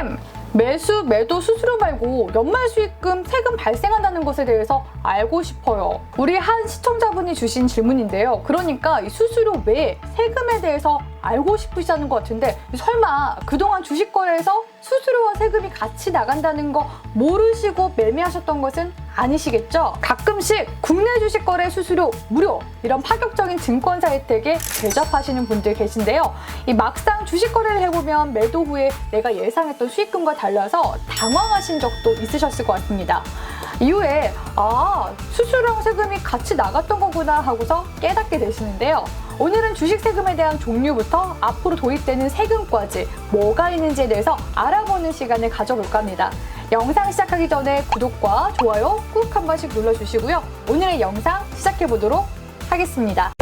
쌤, 매수, 매도 수수료 말고 연말 수익금 세금 발생한다는 것에 대해서 알고 싶어요. 우리 한 시청자분이 주신 질문인데요. 그러니까 이 수수료 외에 세금에 대해서 알고 싶으시다는 것 같은데 설마 그동안 주식 거래에서 수수료와 세금이 같이 나간다는 거 모르시고 매매하셨던 것은 아니시겠죠? 가끔씩 국내 주식 거래 수수료 무료 이런 파격적인 증권사 혜택에 대접하시는 분들 계신데요. 이 막상 주식 거래를 해보면 매도 후에 내가 예상했던 수익금과 달라서 당황하신 적도 있으셨을 것 같습니다. 이후에 수수료랑 세금이 같이 나갔던 거구나 하고서 깨닫게 되시는데요. 오늘은 주식 세금에 대한 종류부터 앞으로 도입되는 세금까지 뭐가 있는지에 대해서 알아보는 시간을 가져볼까 합니다. 영상 시작하기 전에 구독과 좋아요 꾹 한 번씩 눌러주시고요. 오늘의 영상 시작해보도록 하겠습니다.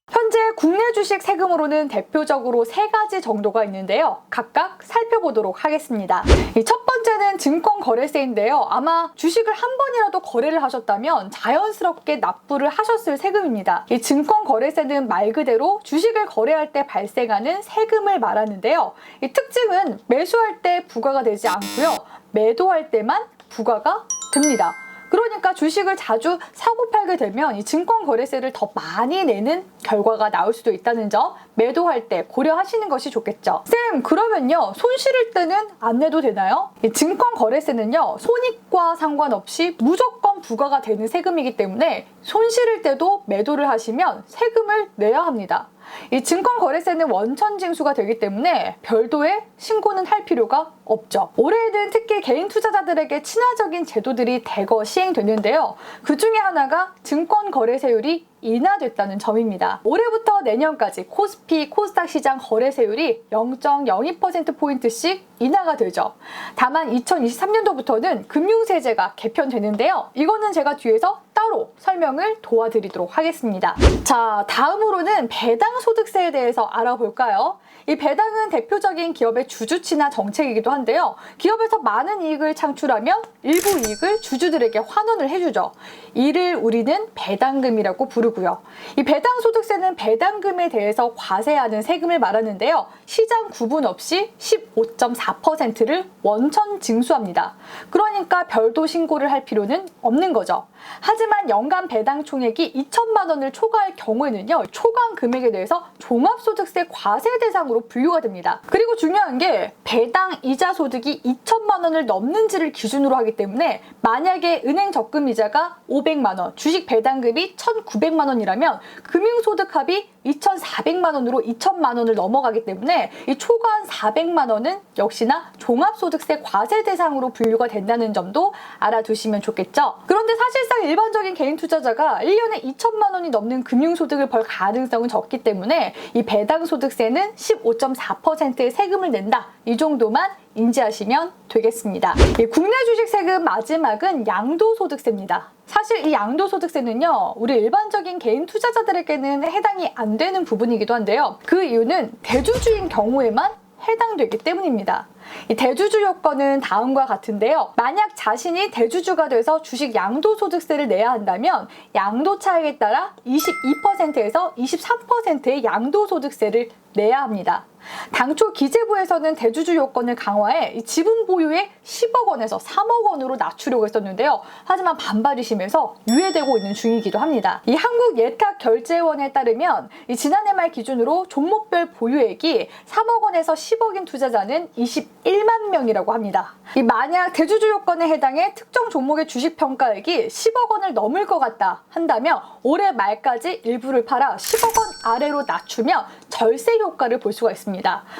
현재 국내 주식 세금으로는 대표적으로 3가지 정도가 있는데요. 각각 살펴보도록 하겠습니다. 첫 번째는 증권거래세인데요. 아마 주식을 한 번이라도 거래를 하셨다면 자연스럽게 납부를 하셨을 세금입니다. 이 증권거래세는 말 그대로 주식을 거래할 때 발생하는 세금을 말하는데요. 이 특징은 매수할 때 부과가 되지 않고요. 매도할 때만 부과가 됩니다. 그러니까 주식을 자주 사고 팔게 되면 이 증권거래세를 더 많이 내는 결과가 나올 수도 있다는 점 매도할 때 고려하시는 것이 좋겠죠. 쌤, 그러면요 손실일 때는 안 내도 되나요? 이 증권거래세는요 손익과 상관없이 무조건 부과가 되는 세금이기 때문에 손실일 때도 매도를 하시면 세금을 내야 합니다. 이 증권거래세는 원천징수가 되기 때문에 별도의 신고는 할 필요가 없죠. 올해에는 특히 개인 투자자들에게 친화적인 제도들이 대거 시행되는데요. 그 중에 하나가 증권거래세율이 인하됐다는 점입니다. 올해부터 내년까지 코스피, 코스닥 시장 거래세율이 0.02%포인트씩 인하가 되죠. 다만 2023년도부터는 금융세제가 개편되는데요. 이거는 제가 뒤에서 따로 설명을 도와드리도록 하겠습니다. 자, 다음으로는 배당소득세에 대해서 알아볼까요? 이 배당은 대표적인 기업의 주주친화 정책이기도 한데요. 기업에서 많은 이익을 창출하면 일부 이익을 주주들에게 환원을 해주죠. 이를 우리는 배당금이라고 부르고요. 이 배당소득세는 배당금에 대해서 과세하는 세금을 말하는데요. 시장 구분 없이 15.4%를 원천 징수합니다. 그러니까 별도 신고를 할 필요는 없는 거죠. 하지만 연간 배당 총액이 2천만 원을 초과할 경우에는요. 초과한 금액에 대해서 종합소득세 과세 대상으로 분류가 됩니다. 그리고 중요한 게 배당 이자 소득이 2천만 원을 넘는지를 기준으로 하기 때문에 만약에 은행 적금 이자가 500만 원, 주식 배당금이 1,900만 원이라면 금융소득 합이 2,400만 원으로 2천만 원을 넘어가기 때문에 이 초과한 400만 원은 역시나 종합소득세 과세 대상으로 분류가 된다는 점도 알아두시면 좋겠죠. 그런데 사실상 일반적인 개인 투자자가 1년에 2천만 원이 넘는 금융소득을 벌 가능성은 적기 때문에 이 배당소득세는 15.4%의 세금을 낸다. 이 정도만 인지하시면 되겠습니다. 이 국내 주식 세금 마지막은 양도소득세입니다. 사실 이 양도소득세는요, 우리 일반적인 개인 투자자들에게는 해당이 안 되는 부분이기도 한데요. 그 이유는 대주주인 경우에만 해당되기 때문입니다. 이 대주주 요건은 다음과 같은데요. 만약 자신이 대주주가 돼서 주식 양도소득세를 내야 한다면 양도 차익에 따라 22%에서 23%의 양도소득세를 내야 합니다. 당초 기재부에서는 대주주 요건을 강화해 지분 보유액 10억 원에서 3억 원으로 낮추려고 했었는데요. 하지만 반발이 심해서 유예되고 있는 중이기도 합니다. 이 한국예탁결제원에 따르면 지난해 말 기준으로 종목별 보유액이 3억 원에서 10억인 투자자는 21만 명이라고 합니다. 만약 대주주 요건에 해당해 특정 종목의 주식 평가액이 10억 원을 넘을 것 같다 한다면 올해 말까지 일부를 팔아 10억 원 아래로 낮추면 절세 효과를 볼 수가 있습니다.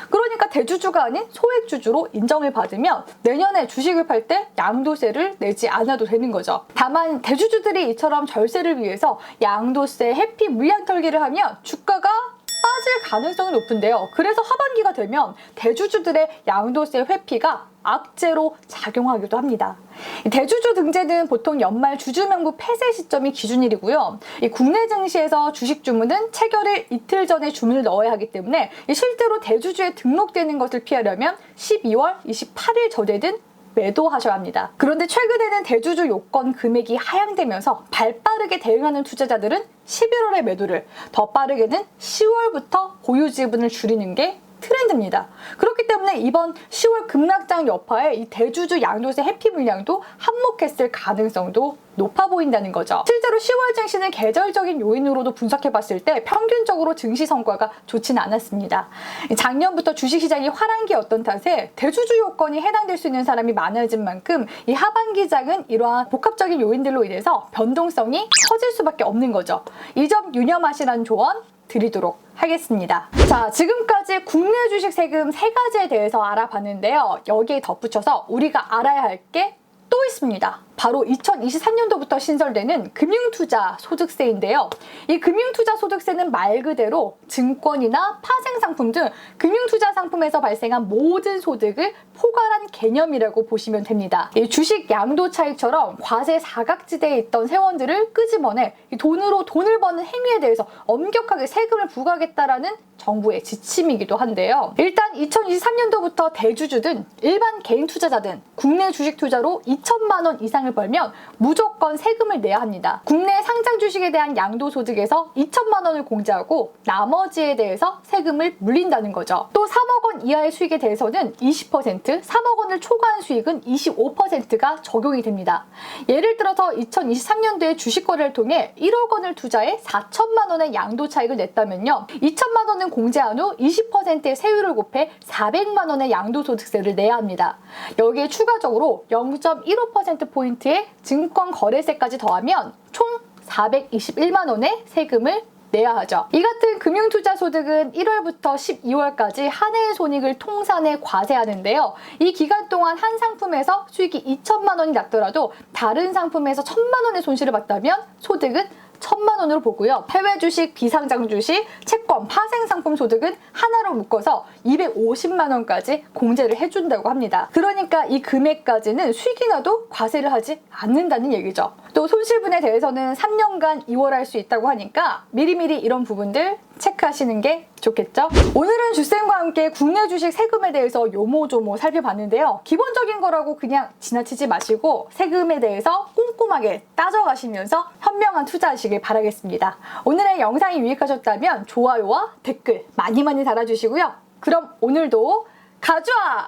그러니까 대주주가 아닌 소액주주로 인정을 받으면 내년에 주식을 팔 때 양도세를 내지 않아도 되는 거죠. 다만 대주주들이 이처럼 절세를 위해서 양도세, 회피, 물량 털기를 하면 주가가 빠질 가능성이 높은데요. 그래서 하반기가 되면 대주주들의 양도세 회피가 악재로 작용하기도 합니다. 대주주 등재는 보통 연말 주주명부 폐쇄 시점이 기준일이고요. 국내 증시에서 주식 주문은 체결일 이틀 전에 주문을 넣어야 하기 때문에 실제로 대주주에 등록되는 것을 피하려면 12월 28일 전에는 매도하셔야 합니다. 그런데 최근에는 대주주 요건 금액이 하향되면서 발빠르게 대응하는 투자자들은 11월에 매도를, 더 빠르게는 10월부터 보유 지분을 줄이는 게 트렌드입니다. 그렇기 때문에 이번 10월 급락장 여파에 이 대주주 양도세 회피 물량도 한몫했을 가능성도 높아 보인다는 거죠. 실제로 10월 증시는 계절적인 요인으로도 분석해봤을 때 평균적으로 증시 성과가 좋지는 않았습니다. 작년부터 주식시장이 화랑기였던 탓에 대주주 요건이 해당될 수 있는 사람이 많아진 만큼 이 하반기장은 이러한 복합적인 요인들로 인해서 변동성이 커질 수밖에 없는 거죠. 이 점 유념하시라는 조언 드리도록 하겠습니다. 자, 지금까지 국내 주식 세금 3가지에 대해서 알아봤는데요. 여기에 덧붙여서 우리가 알아야 할 게 또 있습니다. 바로 2023년도부터 신설되는 금융투자 소득세인데요. 이 금융투자 소득세는 말 그대로 증권이나 파생상품 등 금융투자 상품에서 발생한 모든 소득을 포괄한 개념이라고 보시면 됩니다. 이 주식 양도 차익처럼 과세 사각지대에 있던 세원들을 끄집어내 돈으로 돈을 버는 행위에 대해서 엄격하게 세금을 부과하겠다라는 정부의 지침이기도 한데요. 일단 2023년도부터 대주주든 일반 개인 투자자든 국내 주식 투자로 2천만 원 이상을 벌면 무조건 세금을 내야 합니다. 국내 상장 주식에 대한 양도소득에서 2천만 원을 공제하고 나머지에 대해서 세금을 물린다는 거죠. 또 3억 원 이하의 수익에 대해서는 20%, 3억 원을 초과한 수익은 25%가 적용이 됩니다. 예를 들어서 2023년도에 주식 거래를 통해 1억 원을 투자해 4천만 원의 양도 차익을 냈다면요. 2천만 원은 공제한 후 20%의 세율을 곱해 400만 원의 양도소득세를 내야 합니다. 여기에 추가적으로 0.15%포인트의 증권거래세까지 더하면 총 421만 원의 세금을 내야 하죠. 이 같은 금융투자소득은 1월부터 12월까지 한 해의 손익을 통산해 과세하는데요. 이 기간 동안 한 상품에서 수익이 2천만 원이 났더라도 다른 상품에서 1,000만 원의 손실을 봤다면 소득은 1,000만 원으로 보고요. 해외 주식, 비상장 주식, 채권, 파생 상품 소득은 하나로 묶어서 250만 원까지 공제를 해준다고 합니다. 그러니까 이 금액까지는 수익이 나도 과세를 하지 않는다는 얘기죠. 또 손실분에 대해서는 3년간 이월할 수 있다고 하니까 미리미리 이런 부분들 체크하시는 게 좋겠죠? 오늘은 주쌤과 함께 국내 주식 세금에 대해서 요모조모 살펴봤는데요. 기본적인 거라고 그냥 지나치지 마시고 세금에 대해서 꼼꼼하게 따져가시면서 현명한 투자하시길 바라겠습니다. 오늘의 영상이 유익하셨다면 좋아요와 댓글 많이 달아주시고요. 그럼 오늘도 가져와!